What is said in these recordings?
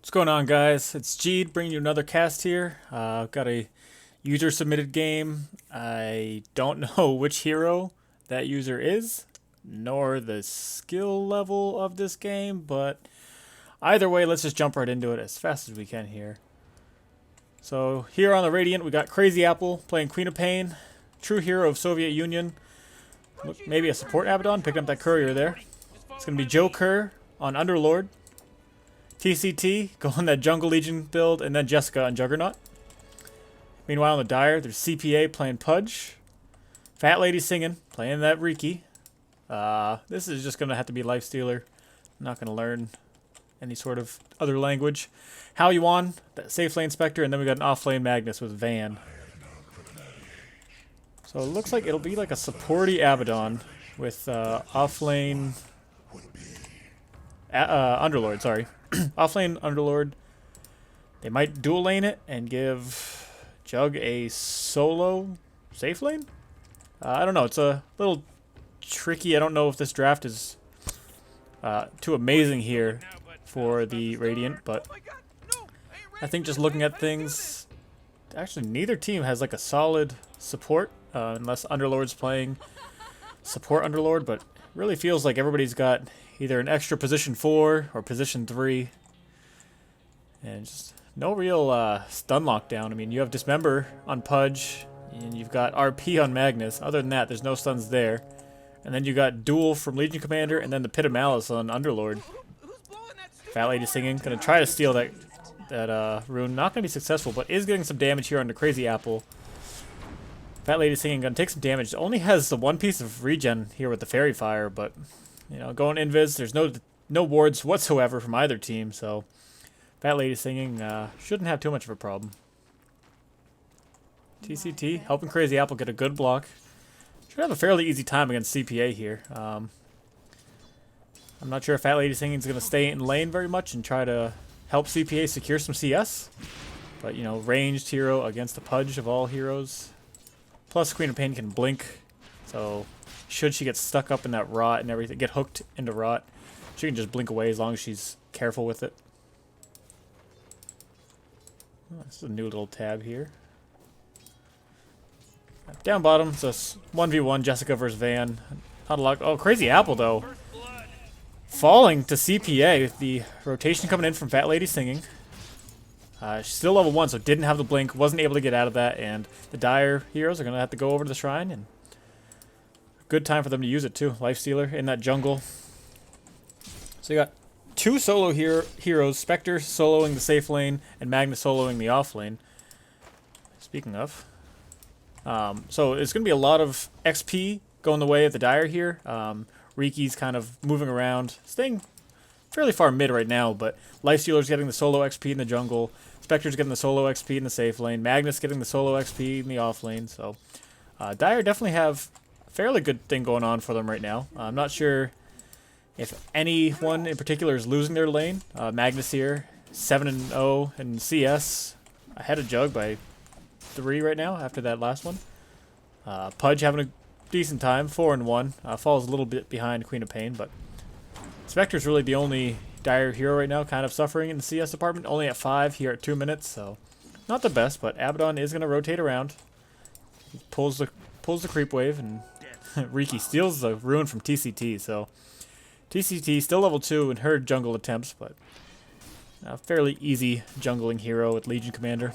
What's going on, guys? It's Jeed bringing you another cast here. I've got a user submitted game. I don't know which hero that user is, nor the skill level of this game, but either way, let's just jump right into it as fast as we can here. So here on the Radiant, we got Crazy Apple playing Queen of Pain, true hero of Soviet Union. Maybe a support Abaddon, picking up that courier there. It's going to be Joe Kerr on Underlord. TCT, going that Jungle Legion build, and then Jessica on Juggernaut. Meanwhile, on the Dire, there's CPA playing Pudge. Fat Lady singing, playing that Riki. This is just going to have to be Lifestealer. I'm not going to learn any sort of other language. How Yuan, that safe lane Spectre, and then we got an off lane Magnus with Van. So it looks like it'll be like a supporty Abaddon with off lane Underlord, sorry. Offlane Underlord. They might dual lane it and give Jug a solo safe lane? I don't know. It's a little tricky. I don't know if this draft is too amazing here for the Radiant, but I think just looking at things, actually neither team has like a solid support unless Underlord's playing support Underlord, but it really feels like everybody's got either an extra position 4 or position 3. And just no real stun lockdown. I mean, you have Dismember on Pudge, and you've got RP on Magnus. Other than that, there's no stuns there. And then you got Duel from Legion Commander, and then the Pit of Malice on Underlord. Fat Lady singing. Gonna try to steal that rune. Not gonna be successful, but is getting some damage here on the Crazy Apple. Fat Lady singing. Gonna take some damage. Only has the one piece of regen here with the Fairy Fire, but you know, going invis, there's no wards whatsoever from either team, so Fat Lady singing shouldn't have too much of a problem. TCT helping Crazy Apple get a good block. Should have a fairly easy time against CPA here. I'm not sure if Fat Lady singing is going to stay in lane very much and try to help CPA secure some CS, but you know, ranged hero against the Pudge of all heroes. Plus, Queen of Pain can blink, so should she get stuck up in that rot and everything, get hooked into rot, she can just blink away as long as she's careful with it. Oh, this is a new little tab here. Down bottom, so it's 1v1, Jessica versus Van. Not a lot. Oh, Crazy Apple, though. Falling to CPA with the rotation coming in from Fat Lady singing. She's still level 1, so didn't have the blink, wasn't able to get out of that, and the Dire heroes are going to have to go over to the Shrine, and good time for them to use it too. Lifestealer in that jungle. So you got two solo heroes, Spectre soloing the safe lane and Magnus soloing the off lane. Speaking of. So it's going to be a lot of XP going the way of the Dire here. Riki's kind of moving around, staying fairly far mid right now, but Lifestealer's getting the solo XP in the jungle. Spectre's getting the solo XP in the safe lane. Magnus getting the solo XP in the off lane. So Dire definitely have fairly good thing going on for them right now. I'm not sure if anyone in particular is losing their lane. Magnus here, 7-0 in CS, ahead of Jug by 3 right now after that last one. Pudge having a decent time, 4-1. Falls a little bit behind Queen of Pain, but Spectre's really the only Dire hero right now, kind of suffering in the CS department. Only at 5 here at 2 minutes, so not the best. But Abaddon is going to rotate around. He pulls the creep wave, and Riki steals the rune from TCT, so TCT still level 2 in her jungle attempts, but a fairly easy jungling hero with Legion Commander.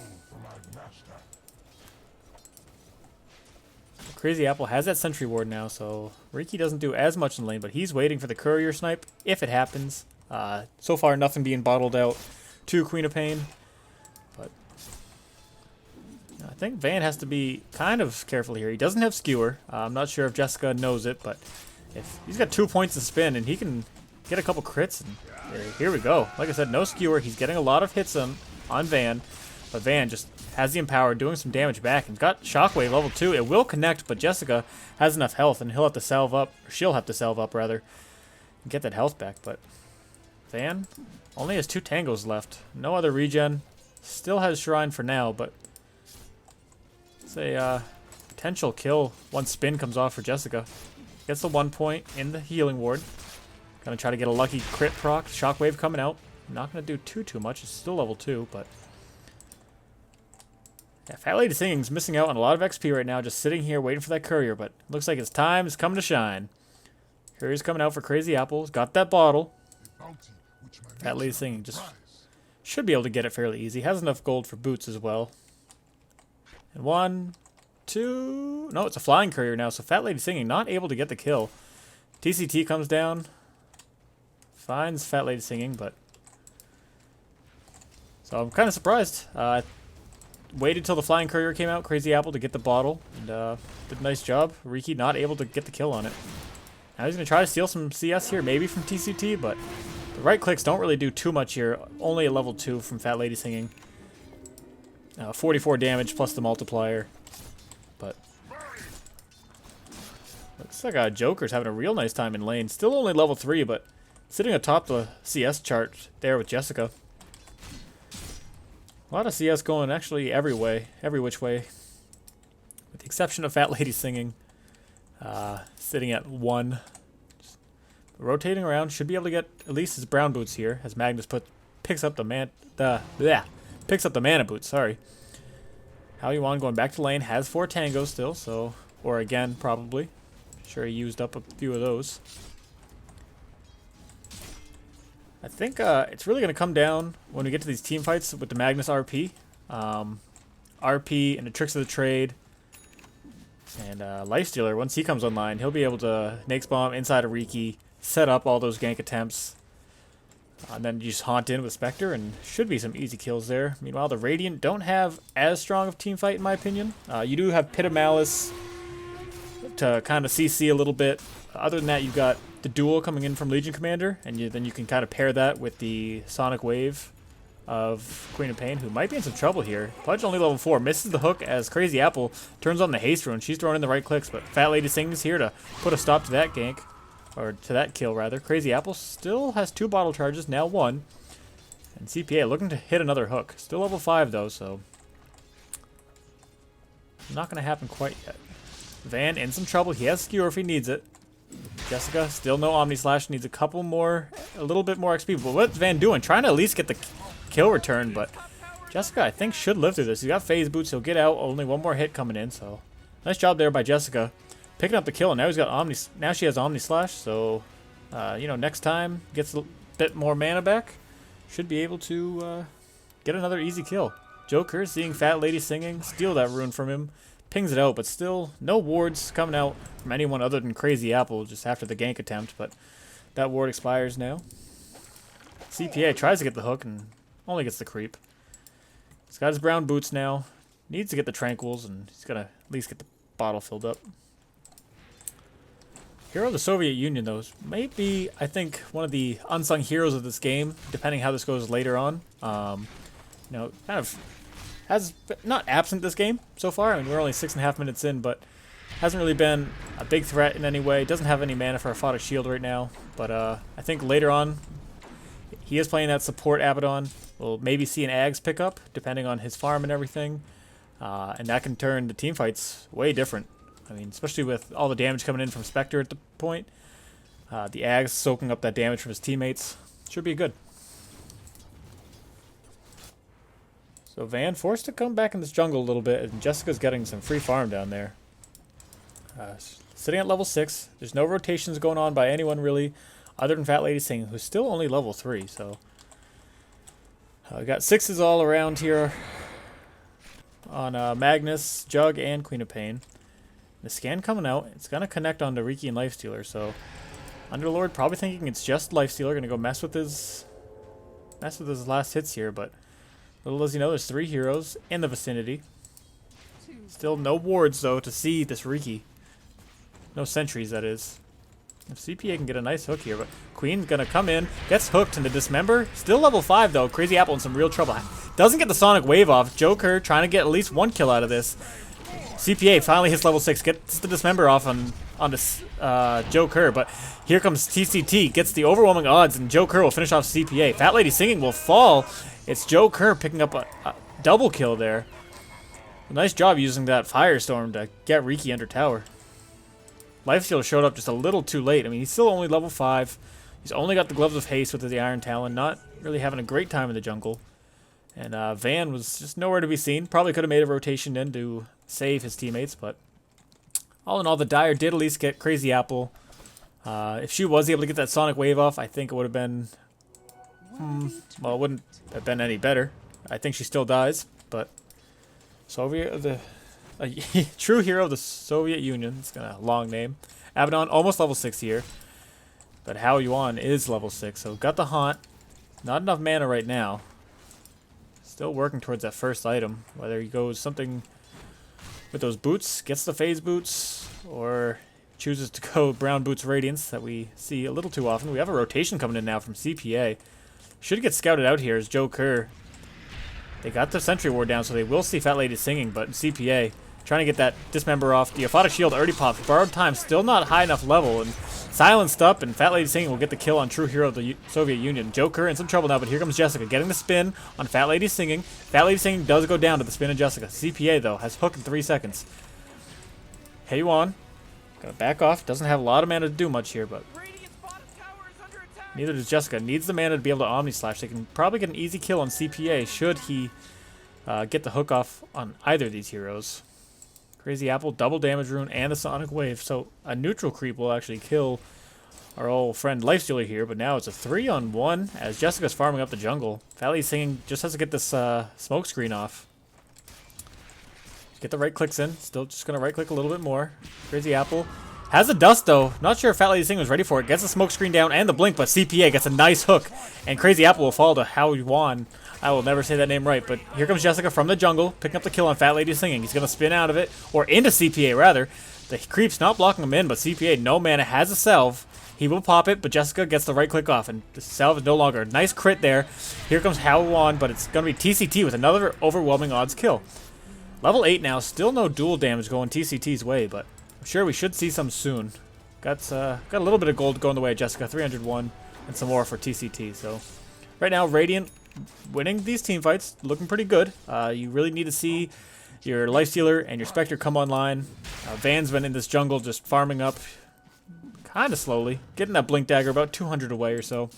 Crazy Apple has that sentry ward now, so Riki doesn't do as much in lane, but he's waiting for the courier snipe if it happens. So far, nothing being bottled out to Queen of Pain, but I think Van has to be kind of careful here. He doesn't have Skewer. I'm not sure if Jessica knows it, but if he's got 2 points to spin and he can get a couple crits, and here we go. Like I said, no Skewer. He's getting a lot of hits on Van, but Van just has the Empower, doing some damage back, and got Shockwave level 2. It will connect, but Jessica has enough health, and he'll have to salve up, or she'll have to salve up rather, and get that health back. But Van only has 2 tangos left. No other regen. Still has Shrine for now, but it's a potential kill once spin comes off for Jessica. Gets the 1 point in the healing ward. Gonna try to get a lucky crit proc. Shockwave coming out. Not going to do too much. It's still level 2, but... Yeah, Fat Lady Singing's missing out on a lot of XP right now, just sitting here waiting for that courier, but looks like his time is coming to shine. Courier's coming out for Crazy Apples. Got that bottle. Fat Lady Singing just should be able to get it fairly easy. Has enough gold for boots as well. And 1, 2... No, it's a flying courier now, so Fat Lady Singing not able to get the kill. TCT comes down. Finds Fat Lady Singing, but... So I'm kind of surprised. Waited till the flying courier came out, Crazy Apple, to get the bottle, and did a nice job. Riki not able to get the kill on it. Now he's going to try to steal some CS here, maybe from TCT, but the right clicks don't really do too much here. Only a level 2 from Fat Lady Singing. 44 damage plus the multiplier. But looks like Joker's having a real nice time in lane. Still only level 3, but sitting atop the CS chart there with Jessica. A lot of CS going actually every which way. With the exception of Fat Lady Singing. Sitting at 1. Just rotating around. Should be able to get at least his brown boots here. As Magnus picks up the mana boots, sorry. How you want going back to lane. Has 4 tangos still, so... Or again, probably. Sure he used up a few of those. I think it's really going to come down when we get to these team fights with the Magnus RP. RP and the Tricks of the Trade. And Lifestealer, once he comes online, he'll be able to Nake's Bomb inside of Riki, set up all those gank attempts. And then you just haunt in with Spectre, and should be some easy kills there. Meanwhile, the Radiant don't have as strong of a team fight, in my opinion. You do have Pit of Malice to kind of CC a little bit. Other than that, you've got the duel coming in from Legion Commander, and then you can kind of pair that with the Sonic Wave of Queen of Pain, who might be in some trouble here. Pudge only level 4, misses the hook as Crazy Apple turns on the haste rune. She's throwing in the right clicks, but Fat Lady Singing's here to put a stop to that gank, or to that kill rather. Crazy Apple still has 2 bottle charges, now 1, and CPA looking to hit another hook. Still level 5 though, so not going to happen quite yet. Van in some trouble. He has Skewer if he needs it. Jessica, still no Omni Slash, needs a little bit more XP. But what's Van doing? Trying to at least get the kill return, but Jessica, I think, should live through this. He's got phase boots, he'll get out, only 1 more hit coming in, so nice job there by Jessica. Picking up the kill, and now he's got now she has Omni Slash, so, you know, next time, gets a bit more mana back, should be able to get another easy kill. Joker, seeing Fat Lady Singing, steal that rune from him. Pings it out, but still no wards coming out from anyone other than Crazy Apple just after the gank attempt, but that ward expires now. CPA tries to get the hook and only gets the creep. He's got his brown boots now. Needs to get the tranquils, and he's gonna at least get the bottle filled up. Hero of the Soviet Union, though, might be, I think, one of the unsung heroes of this game, depending how this goes later on. You know, kind of has not absent this game so far. I mean, we're only 6.5 minutes in, but hasn't really been a big threat in any way. Doesn't have any mana for a Photic Shield right now, but I think later on he is playing that support Abaddon. We'll maybe see an Ags pick up, depending on his farm and everything, and that can turn the team fights way different. I mean, especially with all the damage coming in from Spectre at the point. The Ags soaking up that damage from his teammates. Should be good. So Van forced to come back in this jungle a little bit, and Jessica's getting some free farm down there. Sitting at level 6. There's no rotations going on by anyone really, other than Fat Lady Singing, who's still only level 3. So we got 6s all around here on Magnus, Jug, and Queen of Pain. The scan coming out. It's going to connect onto Riki and Lifestealer, so Underlord probably thinking it's just Lifestealer. Going to go mess with his last hits here, but little does he know, there's 3 heroes in the vicinity. Still no wards, though, to see this Riki. No sentries, that is. If CPA can get a nice hook here, but Queen's gonna come in, gets hooked into Dismember. Still level 5, though. Crazy Apple in some real trouble. Doesn't get the Sonic Wave off. Joker trying to get at least 1 kill out of this. CPA finally hits level 6, gets the Dismember off on this Joker, but here comes TCT, gets the overwhelming odds, and Joker will finish off CPA. Fat Lady Singing will fall. It's Joker picking up a double kill there. A nice job using that Firestorm to get Riki under tower. Lifesteal showed up just a little too late. I mean, he's still only level 5. He's only got the Gloves of Haste with the Iron Talon. Not really having a great time in the jungle. And Van was just nowhere to be seen. Probably could have made a rotation in to save his teammates, but all in all, the Dire did at least get Crazy Apple. If she was able to get that Sonic Wave off, I think it would have been... well, it wouldn't have been any better. I think she still dies, but... true hero of the Soviet Union. It's got a long name. Abaddon, almost level 6 here. But Hao Yuan is level 6, so got the Haunt. Not enough mana right now. Still working towards that first item. Whether he goes something with those boots, gets the phase boots, or chooses to go brown boots Radiance that we see a little too often. We have a rotation coming in now from CPA. Should get scouted out here as Joe Kerr. They got the Sentry Ward down, so they will see Fat Lady singing, but CPA trying to get that Dismember off. The Aphotic Shield already popped. Borrowed Time still not high enough level, and silenced up, and Fat Lady Singing will get the kill on True Hero of the Soviet Union. Joker in some trouble now, but here comes Jessica getting the spin on Fat Lady Singing. Fat Lady Singing does go down to the spin of Jessica. CPA, though, has Hook in 3 seconds. Heyuan, gotta back off. Doesn't have a lot of mana to do much here, but neither does Jessica. Needs the mana to be able to Omni Slash. They can probably get an easy kill on CPA should he get the hook off on either of these heroes. Crazy Apple, double damage rune, and the Sonic Wave. So a neutral creep will actually kill our old friend Lifestealer here, but now it's a 3-on-1 as Jessica's farming up the jungle. Fat Lady Singing just has to get this smoke screen off. Get the right clicks in. Still just going to right click a little bit more. Crazy Apple has a dust though. Not sure if Fat Lady Singing was ready for it. Gets the smoke screen down and the blink, but CPA gets a nice hook. And Crazy Apple will fall to Hao Yuan. I will never say that name right, but here comes Jessica from the jungle, picking up the kill on Fat Lady Singing. He's going to spin out of it, or into CPA rather. The creep's not blocking him in, but CPA, no mana, has a salve. He will pop it, but Jessica gets the right click off, and the salve is no longer. Nice crit there. Here comes Hao Yuan, but it's going to be TCT with another overwhelming odds kill. Level 8 now, still no dual damage going TCT's way, but I'm sure we should see some soon. Got a little bit of gold going the way of Jessica, 301, and some more for TCT. So right now, Radiant winning these team fights, looking pretty good. You really need to see your Lifestealer and your Spectre come online. Van's been in this jungle just farming up kind of slowly, getting that Blink Dagger about 200 away or so.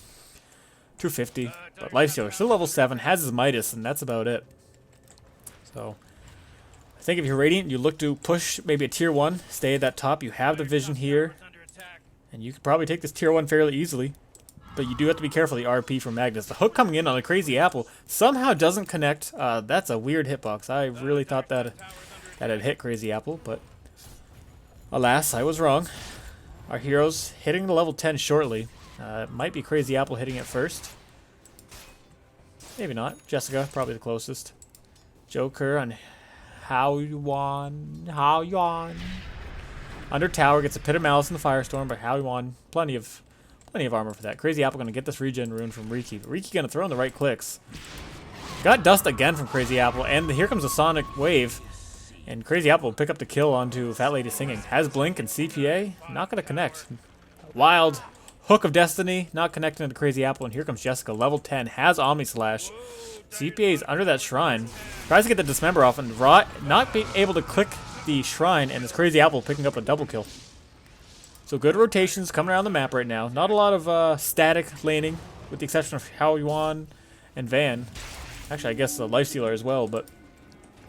250, but Lifestealer still level 7, has his Midas, and that's about it. So I think if you're Radiant, you look to push maybe a tier 1, stay at that top. You have the vision here, and you could probably take this tier 1 fairly easily. But you do have to be careful of the RP from Magnus. The hook coming in on a Crazy Apple somehow doesn't connect. That's a weird hitbox. I really thought that had hit Crazy Apple, but alas, I was wrong. Our hero's hitting the level 10 shortly. It might be Crazy Apple hitting it first. Maybe not. Jessica, probably the closest. Joker on Hao Yuan. Under tower, gets a Pit of Malice in the Firestorm, but Hao Yuan, plenty of armor for that. Crazy Apple going to get this regen rune from Riki. But Riki going to throw in the right clicks. Got dust again from Crazy Apple, and here comes a Sonic Wave. And Crazy Apple will pick up the kill onto Fat Lady Singing. Has Blink and CPA, not going to connect. Wild Hook of Destiny, not connecting to Crazy Apple, and here comes Jessica, level 10, has Omni Slash. CPA is under that shrine. Tries to get the Dismember off, and not being able to click the shrine, and this Crazy Apple picking up a double kill. So good rotations coming around the map right now. Not a lot of static laning, with the exception of Hao Yuan and Van. Actually, I guess the Lifestealer as well, but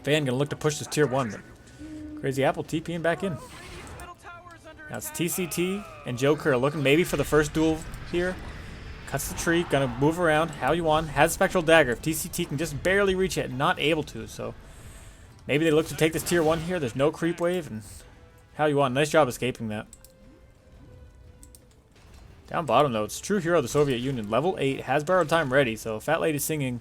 Van gonna look to push this tier 1. But Crazy Apple TPing back in. Now it's TCT and Joker looking maybe for the first duel here. Cuts the tree, gonna move around. Hao Yuan has Spectral Dagger. If TCT can just barely reach it, not able to, so maybe they look to take this tier 1 here. There's no creep wave, and Hao Yuan, nice job escaping that. Down bottom, though, it's True Hero of the Soviet Union. Level 8, has Borrowed Time ready, so Fat Lady Singing,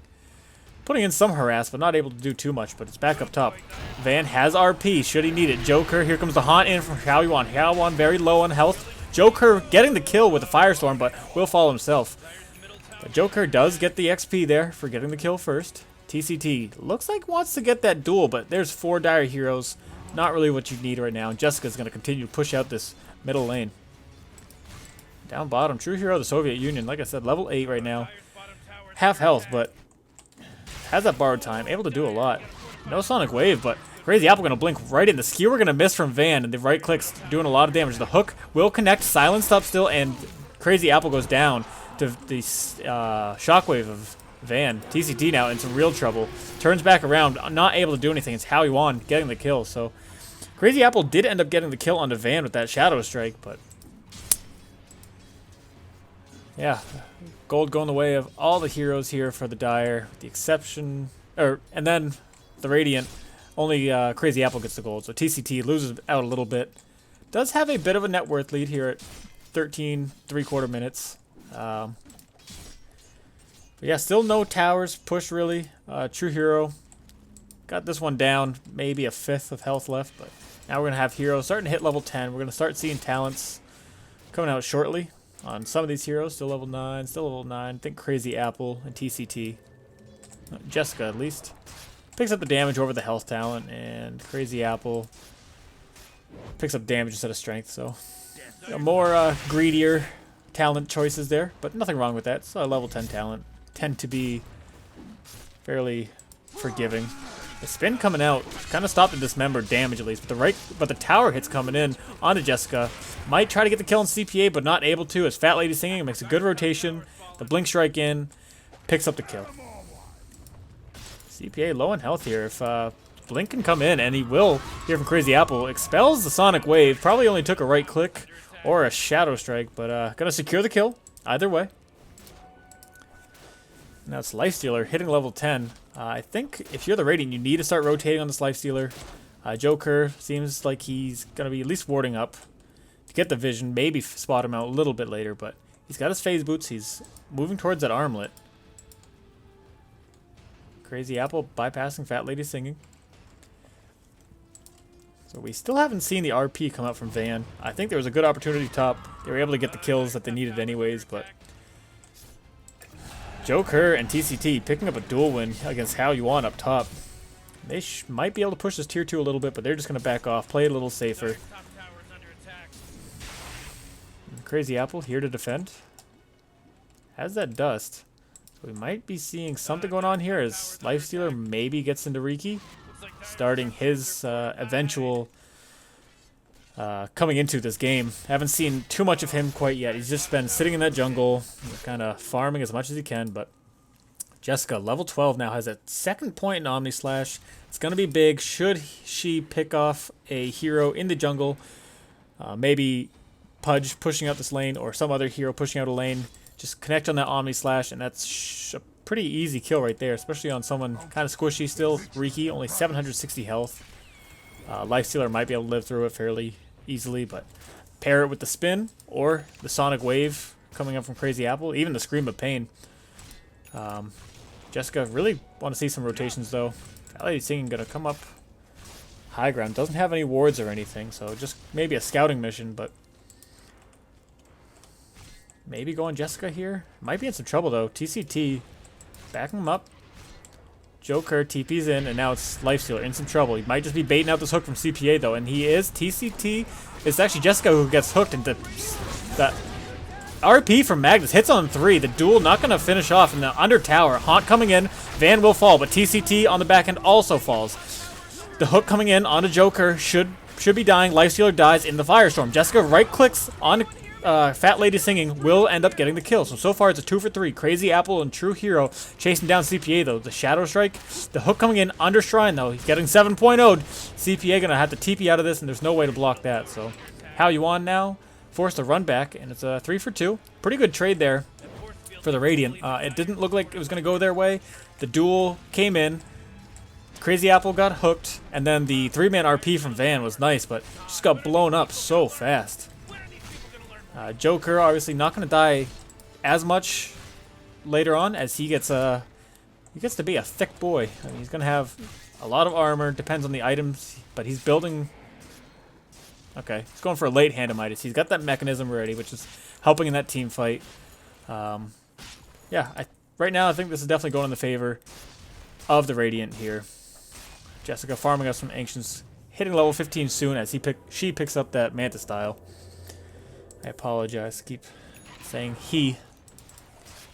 putting in some harass, but not able to do too much, but it's back up top. Van has RP, should he need it. Joker, here comes the Haunt in from Hao Yuan. Hao Yuan very low on health. Joker getting the kill with the Firestorm, but will fall himself. But Joker does get the XP there for getting the kill first. TCT looks like wants to get that duel, but there's 4 Dire heroes. Not really what you need right now. Jessica's going to continue to push out this middle lane. Down bottom, True Hero of the Soviet Union. Like I said, level 8 right now. Half health, but has that Borrowed Time. Able to do a lot. No Sonic Wave, but Crazy Apple going to blink right in. The skewer going to miss from Van, and the right click's doing a lot of damage. The hook will connect, silenced up still, and Crazy Apple goes down. the shockwave of Van. TCT now in some real trouble. Turns back around, not able to do anything. It's Howie Wan getting the kill. So Crazy Apple did end up getting the kill onto Van with that Shadow Strike, but yeah, gold going the way of all the heroes here for the Dire, with the exception, and then the Radiant. Only Crazy Apple gets the gold, so TCT loses out a little bit. Does have a bit of a net worth lead here at 13 3/4 minutes. But yeah, still no towers push really. True Hero got this one down, maybe a fifth of health left, but now we're gonna have heroes starting to hit level 10. We're gonna start seeing talents coming out shortly on some of these heroes. Still level 9, still level 9. I think Crazy Apple and TCT. Jessica at least. Picks up the damage over the health talent, and Crazy Apple picks up damage instead of strength, so more greedier talent choices there, but nothing wrong with that. So a level 10 talent tend to be fairly forgiving. The spin coming out kind of stopped the dismember damage at least, but the tower hits coming in onto Jessica. Might try to get the kill on CPA, but not able to as Fat Lady Singing makes a good rotation. The blink strike in, picks up the kill. CPA low in health here. If Blink can come in, and he will here from Crazy Apple, expels the Sonic Wave. Probably only took a right click or a Shadow Strike, but gonna secure the kill either way. Now it's Lifestealer hitting level 10. I think if you're the Radiant, you need to start rotating on this Lifestealer. Joker seems like he's gonna be at least warding up to get the vision, maybe spot him out a little bit later, but he's got his phase boots. He's moving towards that armlet. Crazy Apple bypassing Fat Lady Singing. So we still haven't seen the RP come out from Van. I think there was a good opportunity top. They were able to get the kills that they needed anyways, but Joker and TCT picking up a dual win against How You Want up top. They might be able to push this tier 2 a little bit, but they're just going to back off, play it a little safer. And Crazy Apple here to defend. Has that dust. So we might be seeing something going on here as Lifestealer maybe gets into Riki, starting his eventual coming into this game. Haven't seen too much of him quite yet. He's just been sitting in that jungle, kind of farming as much as he can, but Jessica, level 12 now, has a second point in Omni Slash. It's going to be big. Should she pick off a hero in the jungle, maybe Pudge pushing out this lane or some other hero pushing out a lane, just connect on that Omni Slash, and that's a pretty easy kill right there, especially on someone kind of squishy still. Riki, only 760 health. Lifestealer might be able to live through it fairly easily, but pair it with the spin or the Sonic Wave coming up from Crazy Apple, even the Scream of Pain. Jessica, really want to see some rotations though. Fat Lady Singing gonna come up high ground. Doesn't have any wards or anything, so just maybe a scouting mission, but maybe going Jessica here. Might be in some trouble though. TCT backing him up. Joker TP's in, and now it's Lifestealer in some trouble. He might just be baiting out this hook from CPA though, and he is. TCT, it's actually Jessica who gets hooked into that RP from Magnus. Hits on 3. The duel not going to finish off in the under tower. Haunt coming in. Van will fall, but TCT on the back end also falls. The hook coming in onto Joker should be dying. Lifestealer dies in the Firestorm. Jessica right clicks on Fat Lady Singing, will end up getting the kill. So far it's a 2 for 3. Crazy Apple and True Hero chasing down CPA though. The Shadow Strike, the hook coming in under Shrine though. He's getting 7.0'd. CPA gonna have to TP out of this, and there's no way to block that. So How You On now forced to run back, and it's a 3 for 2. Pretty good trade there for the Radiant. It didn't look like it was gonna go their way. The duel came in. Crazy Apple got hooked, and then the 3-man RP from Van was nice, but just got blown up so fast. Joker obviously not going to die as much later on, as he gets to be a thick boy. I mean, he's going to have a lot of armor, depends on the items, but he's building. Okay, he's going for a late hand of Midas. He's got that mechanism ready, which is helping in that team fight. Yeah, right now I think this is definitely going in the favor of the Radiant here. Jessica farming us from Ancients, hitting level 15 soon as she picks up that Manta style. I apologize, keep saying he.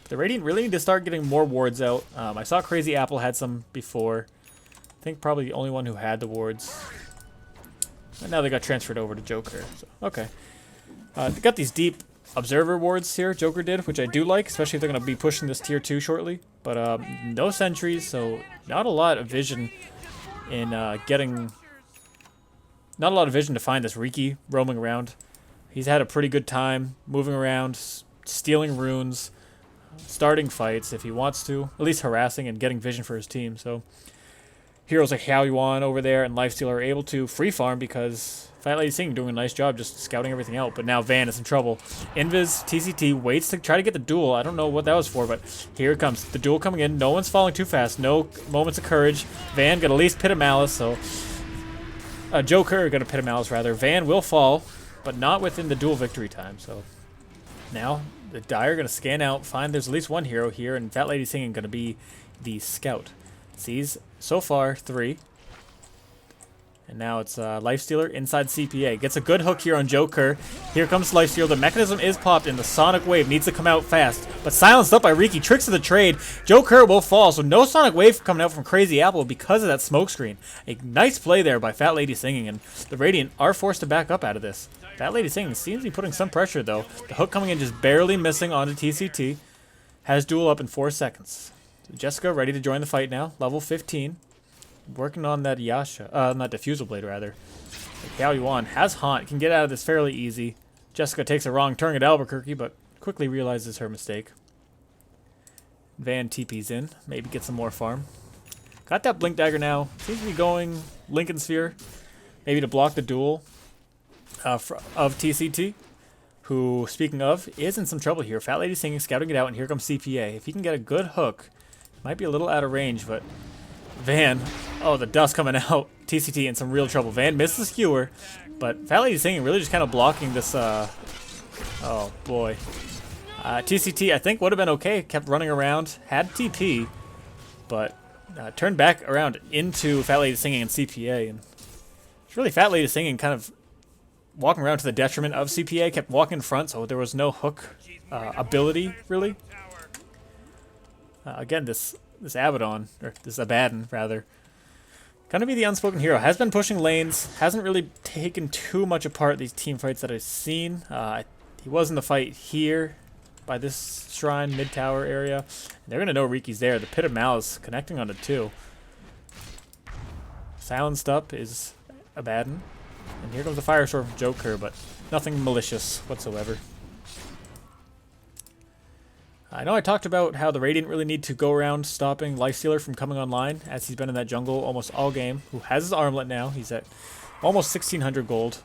The Radiant really need to start getting more wards out. I saw Crazy Apple had some before. I think probably the only one who had the wards. And now they got transferred over to Joker. So, okay. They got these deep observer wards here, Joker did, which I do like, especially if they're going to be pushing this tier 2 shortly. But no sentries, so not a lot of vision in getting... Not a lot of vision to find this Riki roaming around. He's had a pretty good time moving around, stealing runes, starting fights if he wants to, at least harassing and getting vision for his team. So heroes like Hao Yuan over there and Lifestealer are able to free farm because Fat Lady Singing doing a nice job just scouting everything out. But now Van is in trouble. Invis TCT waits to try to get the duel. I don't know what that was for, but here it comes. The duel coming in. No one's falling too fast. No moments of courage. Van got at least Pit of Malice, so... Joker got a Pit of Malice, rather. Van will fall, but not within the duel victory time, so... Now, the Dire going to scan out, find there's at least one hero here, and Fat Lady Singing going to be the scout. Sees, so far, 3. And now it's Lifestealer inside CPA. Gets a good hook here on Joker. Here comes Lifestealer. The mechanism is popped, and the Sonic Wave needs to come out fast. But silenced up by Riki. Tricks of the trade. Joker will fall, so no Sonic Wave coming out from Crazy Apple because of that smoke screen. A nice play there by Fat Lady Singing, and the Radiant are forced to back up out of this. Fat Lady Singing seems to be putting some pressure, though. The hook coming in just barely missing onto TCT. Has duel up in 4 seconds. So Jessica ready to join the fight now. Level 15. Working on that Yasha. Not Diffusal Blade, rather. Hao Yuan has Haunt. Can get out of this fairly easy. Jessica takes a wrong turn at Albuquerque, but quickly realizes her mistake. Van TP's in. Maybe get some more farm. Got that Blink Dagger now. Seems to be going Lincoln Sphere. Maybe to block the duel of TCT. Who, speaking of, is in some trouble here. Fat Lady Singing, scouting it out, and here comes CPA. If he can get a good hook, might be a little out of range, but Van, oh, the dust coming out. TCT in some real trouble. Van missed the skewer, but Fat Lady Singing really just kind of blocking this, oh boy. TCT, I think, would have been okay. Kept running around, had TP, but turned back around into Fat Lady Singing and CPA. And it's really Fat Lady Singing kind of walking around to the detriment of CPA, kept walking in front, so there was no hook ability, really. Again, this Abaddon, or this Abaddon, rather, gonna be the unspoken hero. Has been pushing lanes, hasn't really taken too much apart these team fights that I've seen. He was in the fight here by this shrine, mid-tower area. They're gonna know Riki's there. The Pit of Malice connecting onto 2. Silenced up is Abaddon. And here comes the Firestorm from Joker, but nothing malicious whatsoever. I know I talked about how the Radiant really need to go around stopping Lifestealer from coming online, as he's been in that jungle almost all game, who has his armlet now. He's at almost 1,600 gold.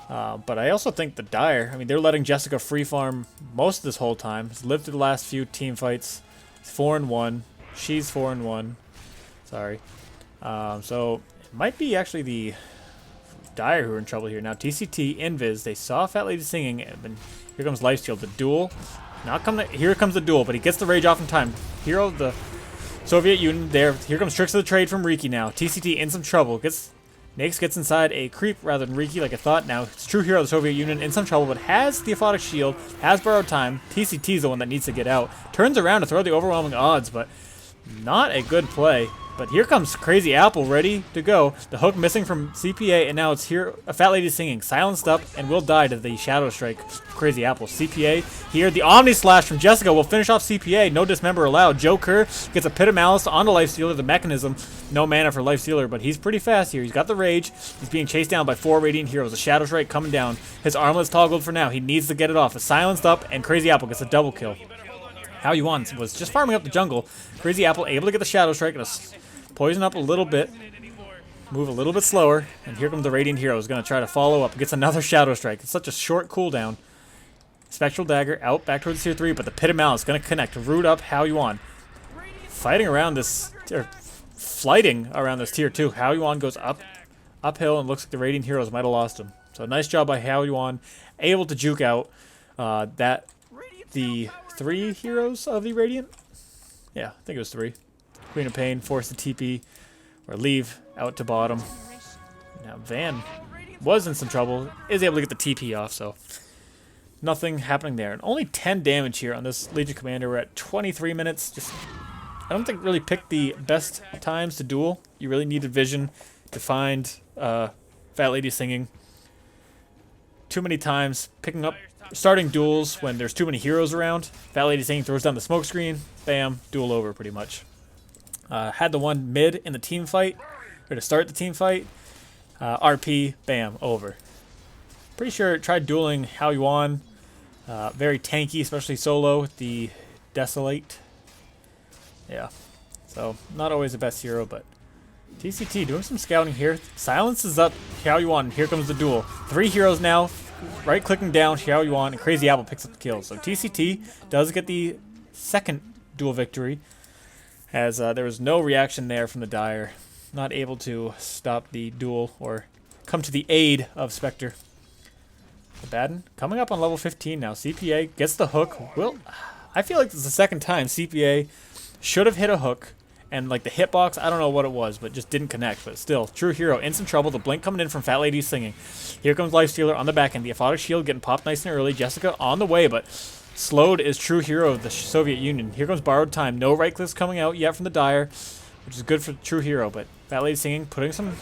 But I also think the Dire, I mean, they're letting Jessica free farm most of this whole time. He's lived through the last few team fights. He's 4-1. She's 4-1. Sorry. So it might be actually the Dire who are in trouble here. Now TCT, Invis, they saw Fat Lady Singing, and here comes Lifesteal. The duel. Here comes the duel, but he gets the rage off in time. Hero of the Soviet Union there. Here comes Tricks of the Trade from Riki now. TCT in some trouble. Nakes gets inside a creep rather than Riki like I thought. Now it's true hero of the Soviet Union in some trouble, but has the Aphotic Shield, has borrowed time. TCT is the one that needs to get out. Turns around to throw the overwhelming odds, but not a good play. But here comes Crazy Apple ready to go. The hook missing from CPA, and now it's here a Fat Lady Singing. Silenced up and will die to the Shadow Strike. Crazy Apple. CPA here. The Omni Slash from Jessica will finish off CPA. No dismember allowed. Joker gets a Pit of Malice onto Lifestealer. The mechanism. No mana for Lifestealer, but he's pretty fast here. He's got the rage. He's being chased down by 4 Radiant heroes. A Shadow Strike coming down. His armlet's toggled for now. He needs to get it off. It's silenced up, and Crazy Apple gets a double kill. Hao Yuan was just farming up the jungle. Crazy Apple able to get the Shadow Strike and poison up a little bit, move a little bit slower, and here comes the Radiant Hero. Is going to try to follow up. Gets another Shadow Strike. It's such a short cooldown. Spectral Dagger out back towards tier 3, but the Pit of Malice is going to connect. Root up Hao Yuan. Fighting around this, or flighting around this tier 2. Hao Yuan goes uphill, and looks like the Radiant Heroes might have lost him. So nice job by Hao Yuan, able to juke out the 3 heroes of the Radiant. Yeah, I think it was 3. Queen of Pain, force the TP, or leave out to bottom. Now Van was in some trouble, is able to get the TP off, so nothing happening there. And only 10 damage here on this Legion Commander. We're at 23 minutes. I don't think really picked the best times to duel. You really needed vision to find Fat Lady Singing. too many times starting duels when there's too many heroes around. Fat Lady Singing throws down the smoke screen. Bam, duel over pretty much. Had the one mid in the team fight, or to start the team fight. RP, bam, over. Pretty sure it tried dueling Hao Yuan. Very tanky, especially solo with the Desolate. Yeah, so not always the best hero, but TCT doing some scouting here. Silence is up Hao Yuan. Here comes the duel. 3 heroes now. Right clicking down Hao Yuan, and Crazy Apple picks up the kill. So TCT does get the second duel victory, as there was no reaction there from the Dire. Not able to stop the duel or come to the aid of Spectre. Abaddon coming up on level 15 now. CPA gets the hook. I feel like this is the second time CPA should have hit a hook, and like the hitbox, I don't know what it was, but just didn't connect. But still, true hero in some trouble. The blink coming in from Fat Lady Singing. Here comes Lifestealer on the back end. The aphotic shield getting popped nice and early. Jessica on the way, but slowed is true hero of the Soviet Union. Here comes Borrowed Time. No right clicks coming out yet from the Dire, which is good for true hero. But Fat Lady Singing putting some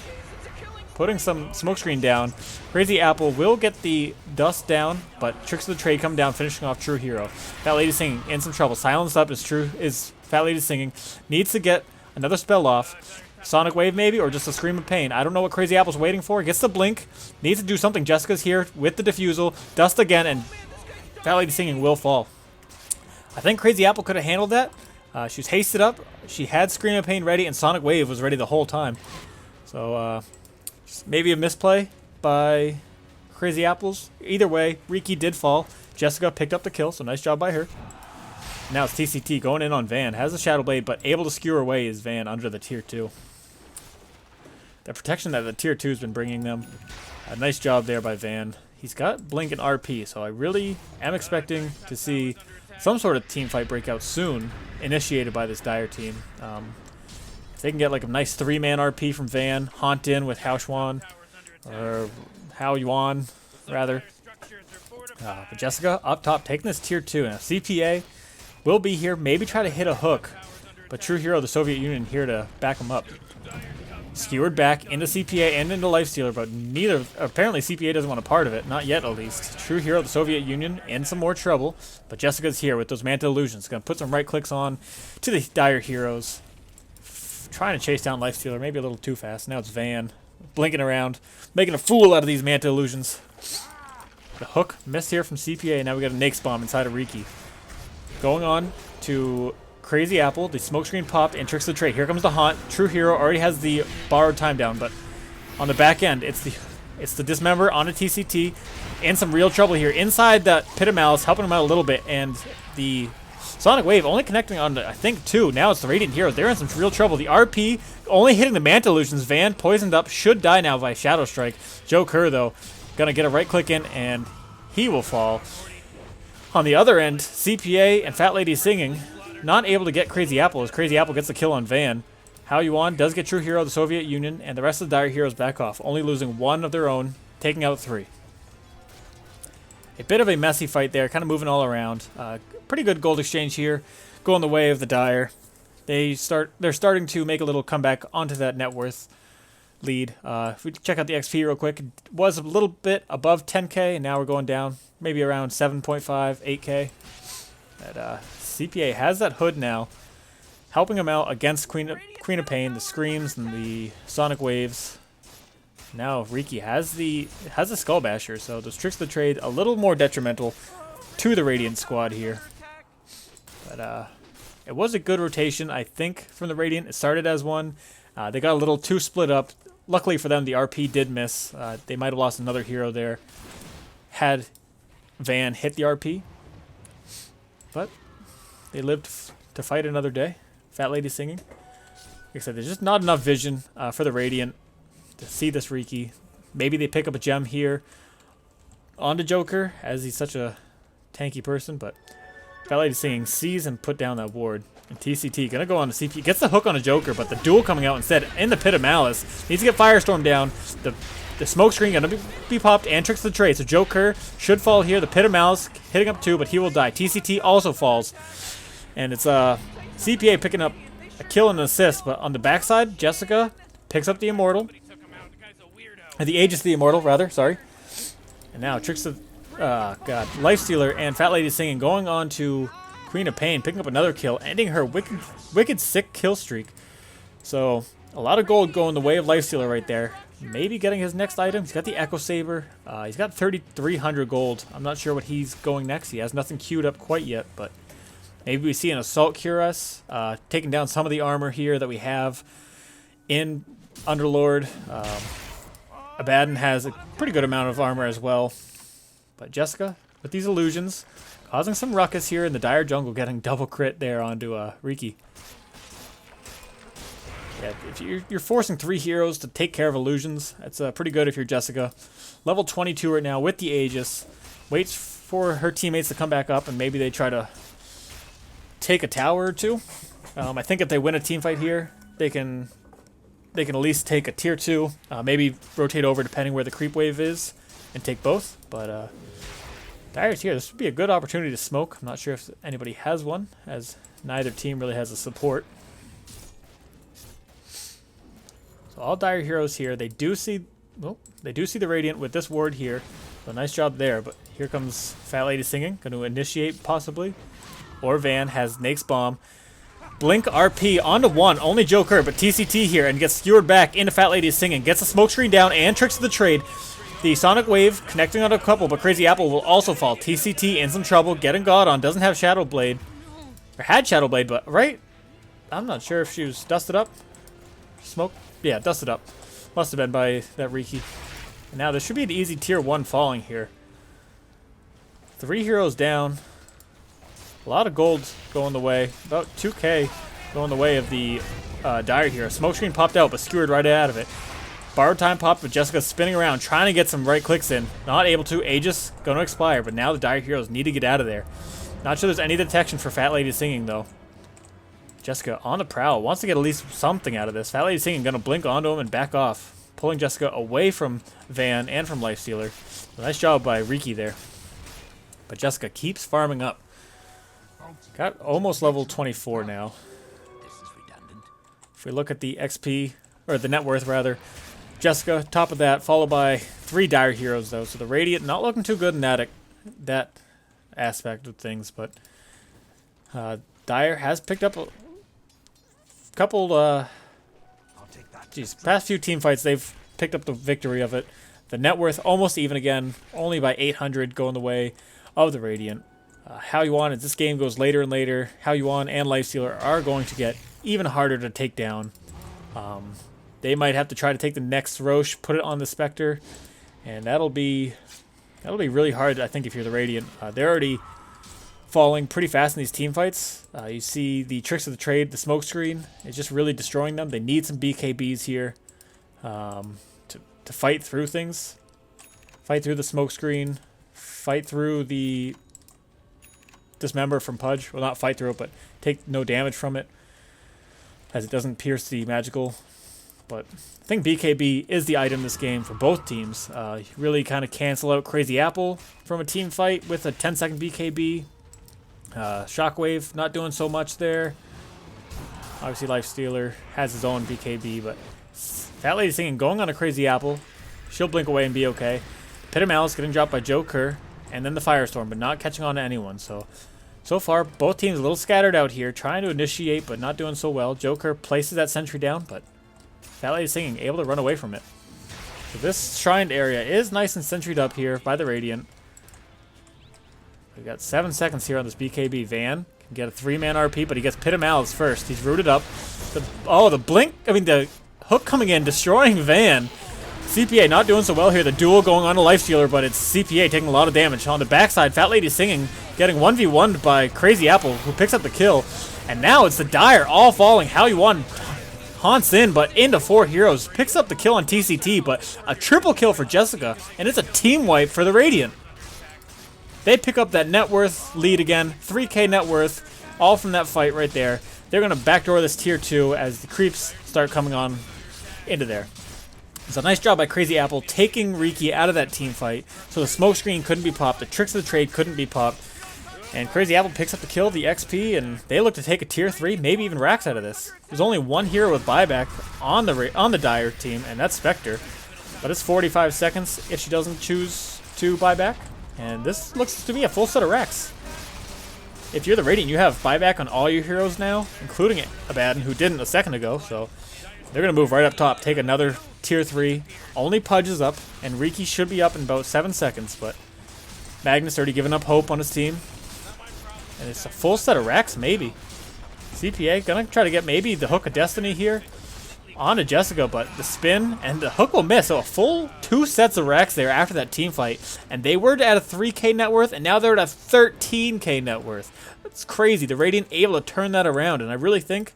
smokescreen down. Crazy Apple will get the dust down, but Tricks of the Trade come down, finishing off true hero. Fat Lady Singing in some trouble. Silenced up is Fat Lady Singing. Needs to get another spell off. Sonic Wave maybe, or just a Scream of Pain. I don't know what Crazy Apple's waiting for. Gets the blink. Needs to do something. Jessica's here with the defusal. Dust again, and Fat Lady Singing will fall. I think Crazy Apple could have handled that. She was hasted up. She had Scream of Pain ready, and Sonic Wave was ready the whole time. So, maybe a misplay by Crazy Apples. Either way, Riki did fall. Jessica picked up the kill, so nice job by her. Now it's TCT going in on Van. Has the Shadow Blade, but able to skewer away is Van under the tier 2. The protection that the tier 2 has been bringing them. A nice job there by Van. He's got Blink and RP, so I really am expecting to see some sort of team fight breakout soon, initiated by this Dire team. If they can get like a nice 3-man RP from Van, Haunt in with Hao Xuan, or Hao Yuan, rather. But Jessica up top taking this tier 2. Now CPA will be here, maybe try to hit a hook, but true hero, the Soviet Union, here to back him up. Skewered back into CPA and into Lifestealer, but apparently CPA doesn't want a part of it, not yet at least. True hero, the Soviet Union, in some more trouble, but Jessica's here with those Manta Illusions. Gonna put some right clicks on to the Dire heroes. Trying to chase down Lifestealer, maybe a little too fast. Now it's Van, blinking around, making a fool out of these Manta Illusions. The hook missed here from CPA, and now we got a Nakes Bomb inside of Riki. Going on to Crazy Apple, the smokescreen popped, and Tricks of the Trade. Here comes the Haunt. True hero already has the Borrowed Time down, but on the back end, it's the Dismember on a TCT, in some real trouble here. Inside that Pit of Malice, helping him out a little bit, and the Sonic Wave only connecting on, I think, 2. Now it's the Radiant Heroes. They're in some real trouble. The RP only hitting the Manta Illusions. Van poisoned up, should die now by Shadow Strike. Joe Kerr, though, gonna get a right click in, and he will fall. On the other end, CPA and Fat Lady Singing not able to get Crazy Apple, as Crazy Apple gets the kill on Van. Hao Yuan does get true hero of the Soviet Union, and the rest of the Dire heroes back off, only losing 1 of their own, taking out 3. A bit of a messy fight there, kind of moving all around. Pretty good gold exchange here, going the way of the Dire. They're starting to make a little comeback onto that net worth lead. If we check out the XP real quick, it was a little bit above 10k, and now we're going down, maybe around 7.5, 8k. But CPA has that hood now, helping him out against Queen of Pain, the Screams, and the Sonic Waves. Now Riki has the Skull Basher, so those Tricks of the Trade a little more detrimental to the Radiant squad here. But it was a good rotation, I think, from the Radiant. It started as one. They got a little too split up. Luckily for them, the RP did miss. They might have lost another hero there had Van hit the RP. But they lived to fight another day. Fat Lady Singing. Like I said, there's just not enough vision for the Radiant to see this Riki. Maybe they pick up a gem here onto Joker, as he's such a tanky person, but Fat Lady Singing sees and put down that ward. And TCT gonna go on to CP, gets the hook on a Joker, but the duel coming out instead in the Pit of Malice. Needs to get Firestorm down. The smoke screen gonna be popped, and Tricks of the Trade. So Joker should fall here. The Pit of Malice hitting up 2, but he will die. TCT also falls. And it's CPA picking up a kill and an assist, but on the backside, Jessica picks up the Immortal. The Aegis of the Immortal, rather, sorry. And now Tricks of Lifestealer and Fat Lady Singing going on to Queen of Pain, picking up another kill, ending her wicked sick kill streak. So a lot of gold going the way of Lifestealer right there. Maybe getting his next item. He's got the Echo Saber. He's got 3,300 gold. I'm not sure what he's going next. He has nothing queued up quite yet, but maybe we see an Assault Cuirass, taking down some of the armor here that we have in Underlord. Abaddon has a pretty good amount of armor as well. But Jessica, with these illusions, causing some ruckus here in the Dire jungle, getting double crit there onto Riki. Yeah, if you're forcing 3 heroes to take care of illusions, that's pretty good if you're Jessica. Level 22 right now with the Aegis. Waits for her teammates to come back up, and maybe they try to take a tower or two. I think if they win a team fight here, they can at least take a tier 2. Maybe rotate over depending where the creep wave is and take both. But Dire's here. This would be a good opportunity to smoke. I'm not sure if anybody has one, as neither team really has a support. So all Dire heroes here. They do see the Radiant with this ward here. So nice job there. But here comes Fat Lady Singing, going to initiate possibly. Or Van has Nake's Bomb. Blink RP onto one, only Joker, but TCT here and gets skewered back into Fat Lady Singing. Gets a smoke screen down and Tricks of the Trade. The Sonic Wave connecting on a couple, but Crazy Apple will also fall. TCT in some trouble, getting God on, doesn't have Shadow Blade. Or had Shadow Blade, but right? I'm not sure if she was dusted up. Smoke? Yeah, dusted up. Must have been by that Riki. And now there should be an easy tier 1 falling here. 3 heroes down. A lot of gold going the way. About 2k going the way of the Dire here. Smoke screen popped out, but skewered right out of it. Borrowed time popped, but Jessica spinning around, trying to get some right clicks in. Not able to. Aegis going to expire, but now the Dire heroes need to get out of there. Not sure there's any detection for Fat Lady Singing, though. Jessica on the prowl. Wants to get at least something out of this. Fat Lady Singing going to blink onto him and back off. Pulling Jessica away from Van and from Lifestealer. Nice job by Riki there. But Jessica keeps farming up. Got almost level 24 now. If we look at the XP, or the net worth rather, Jessica, top of that, followed by 3 Dire heroes though. So the Radiant not looking too good in that aspect of things, but Dire has picked up a couple, past few team fights, they've picked up the victory of it. The net worth almost even again, only by 800 going the way of the Radiant. How You Want, as this game goes later and later, How You Want and Lifestealer are going to get even harder to take down. They might have to try to take the next Roche, put it on the Spectre, and that'll be really hard, I think, if you're the Radiant. They're already falling pretty fast in these team fights. You see the Tricks of the Trade, the smoke screen, is just really destroying them. They need some BKBs here to fight through things. Fight through the smoke screen, fight through the Dismember from Pudge. Well, not fight through it, but take no damage from it, as it doesn't pierce the magical. But I think BKB is the item this game for both teams. Really kind of cancel out Crazy Apple from a team fight with a 10-second BKB. Shockwave not doing so much there. Obviously Lifestealer has his own BKB, but Fat Lady Singing going on a Crazy Apple. She'll blink away and be okay. Pit of Malice getting dropped by Joker, and then the Firestorm, but not catching on to anyone. So far, both teams a little scattered out here, trying to initiate, but not doing so well. Joker places that sentry down, but Fat Lady Singing able to run away from it. So this shrined area is nice and sentryed up here by the Radiant. We got 7 seconds here on this BKB. Van can get a 3-man RP, but he gets Pit of Malice first. He's rooted up. The hook coming in, destroying Van. CPA not doing so well here. The duel going on to Lifestealer, but it's CPA taking a lot of damage. On the backside, Fat Lady Singing getting 1v1'd by Crazy Apple, who picks up the kill. And now it's the Dire all falling. How You Want haunts in, but into 4 heroes. Picks up the kill on TCT, but a triple kill for Jessica, and it's a team wipe for the Radiant. They pick up that net worth lead again. 3k net worth, all from that fight right there. They're going to backdoor this tier 2 as the creeps start coming on into there. So nice job by Crazy Apple taking Riki out of that team fight. So the smoke screen couldn't be popped. The Tricks of the Trade couldn't be popped. And Crazy Apple picks up the kill, the XP, and they look to take a tier 3, maybe even Rax out of this. There's only one hero with buyback on the Dire team, and that's Spectre. But it's 45 seconds if she doesn't choose to buyback, and this looks to be a full set of racks. If you're the Radiant, you have buyback on all your heroes now, including Abaddon, who didn't a second ago, so they're going to move right up top, take another tier 3. Only Pudge is up, and Riki should be up in about 7 seconds, but Magnus already given up hope on his team. And it's a full set of racks, maybe. CPA going to try to get maybe the Hook of Destiny here onto Jessica, but the spin and the hook will miss. So a full 2 sets of racks there after that team fight. And they were at a 3k net worth, and now they're at a 13k net worth. That's crazy. The Radiant able to turn that around, and I really think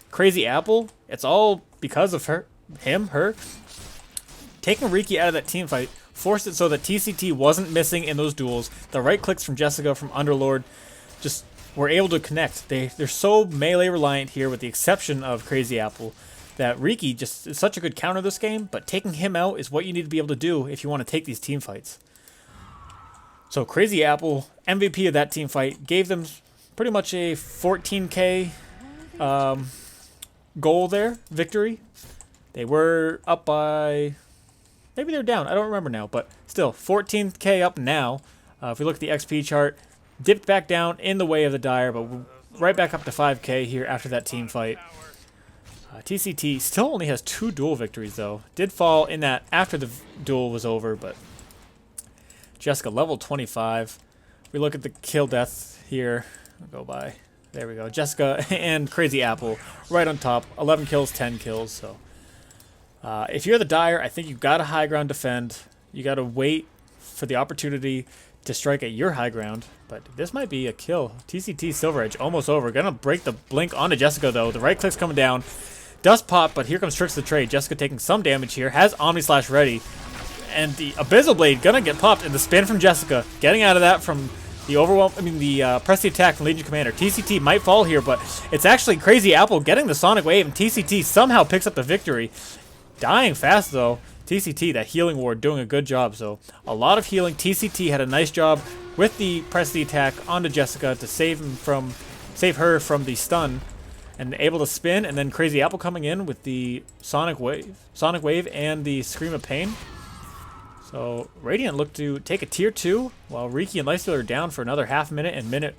Crazy Apple, it's all because of her, taking Riki out of that team fight, forced it so that TCT wasn't missing in those duels. The right clicks from Jessica, from Underlord, just were able to connect. They're so melee reliant here, with the exception of Crazy Apple, that Riki just is such a good counter this game, but taking him out is what you need to be able to do if you want to take these team fights. So Crazy Apple, MVP of that team fight, gave them pretty much a 14k goal there, victory. They were up by, maybe they're down, I don't remember now, but still 14k up now. If we look at the XP chart, dipped back down in the way of the Dire, but right back up to 5k here after that team fight. TCT still only has 2 duel victories though. Did fall in that after the duel was over, but Jessica level 25. We look at the kill death here. I'll go by. There we go. Jessica and Crazy Apple right on top. 11 kills, 10 kills. So if you're the Dire, I think you've got to high ground defend. You got to wait for the opportunity to strike at your high ground. But this might be a kill. TCT Silver Edge almost over. Gonna break the blink onto Jessica though. The right click's coming down. Does pop, but here comes Tricks of the Trade. Jessica taking some damage here. Has Omni Slash ready. And the Abyssal Blade gonna get popped, and the spin from Jessica. Getting out of that from the press the attack from Legion Commander. TCT might fall here, but it's actually Crazy Apple getting the Sonic Wave, and TCT somehow picks up the victory. Dying fast though. TCT, that healing ward, doing a good job. So a lot of healing. TCT had a nice job with the press the attack onto Jessica to save her from the stun, and able to spin. And then Crazy Apple coming in with the Sonic Wave and the Scream of Pain. So Radiant look to take a tier 2, while Riki and Lifesteal are down for another half minute and minute,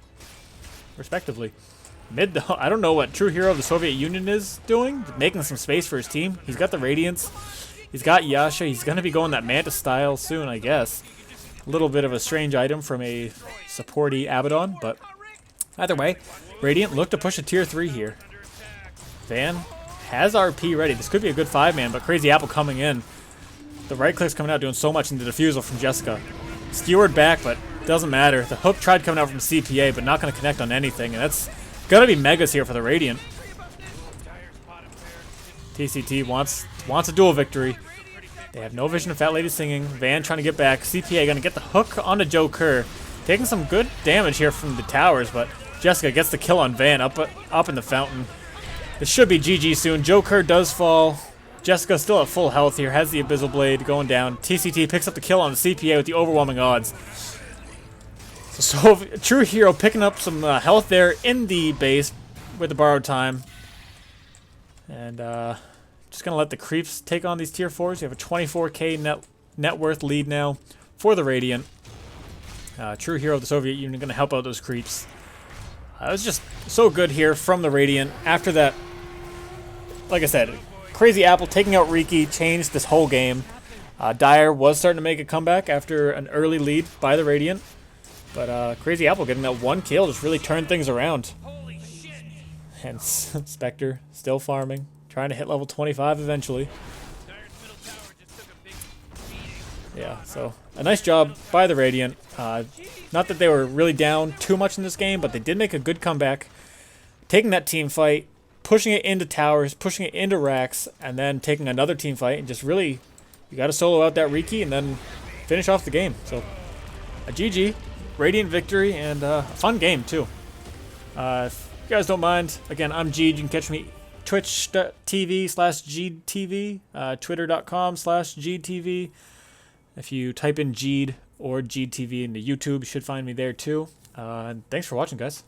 respectively. I don't know what True Hero of the Soviet Union is doing, making some space for his team. He's got the Radiance. He's got Yasha. He's going to be going that Manta style soon, I guess. A little bit of a strange item from a supporty Abaddon, but either way, Radiant look to push a tier 3 here. Van has RP ready. This could be a good 5-man, but Crazy Apple coming in. The right click's coming out, doing so much in the defusal from Jessica. Skewered back, but doesn't matter. The hook tried coming out from CPA, but not going to connect on anything, and that's going to be Megas here for the Radiant. TCT wants a duel victory. They have no vision of Fat Lady singing. Van trying to get back. CPA going to get the hook onto Joe Kerr. Taking some good damage here from the towers, but Jessica gets the kill on Van up in the fountain. This should be GG soon. Joe Kerr does fall. Jessica still at full health here. Has the Abyssal Blade going down. TCT picks up the kill on the CPA with the overwhelming odds. So True Hero picking up some health there in the base with the borrowed time. And just going to let the creeps take on these tier 4s. You have a 24k net worth lead now for the Radiant. True Hero of the Soviet Union going to help out those creeps. It was just so good here from the Radiant. After that, like I said, Crazy Apple taking out Riki changed this whole game. Dire was starting to make a comeback after an early lead by the Radiant. But Crazy Apple getting that 1 kill just really turned things around. And Spectre still farming, trying to hit level 25 eventually. Yeah, so a nice job by the Radiant. Not that they were really down too much in this game, but they did make a good comeback. Taking that team fight, pushing it into towers, pushing it into racks, and then taking another team fight, and just really, you got to solo out that Riki and then finish off the game. So a GG, Radiant victory, and a fun game too. If you guys don't mind, again, I'm Jeed. You can catch me twitch.tv/GeedTV, twitter.com/GeedTV. If you type in Jeed or GeedTV into YouTube, you should find me there too. And thanks for watching, guys.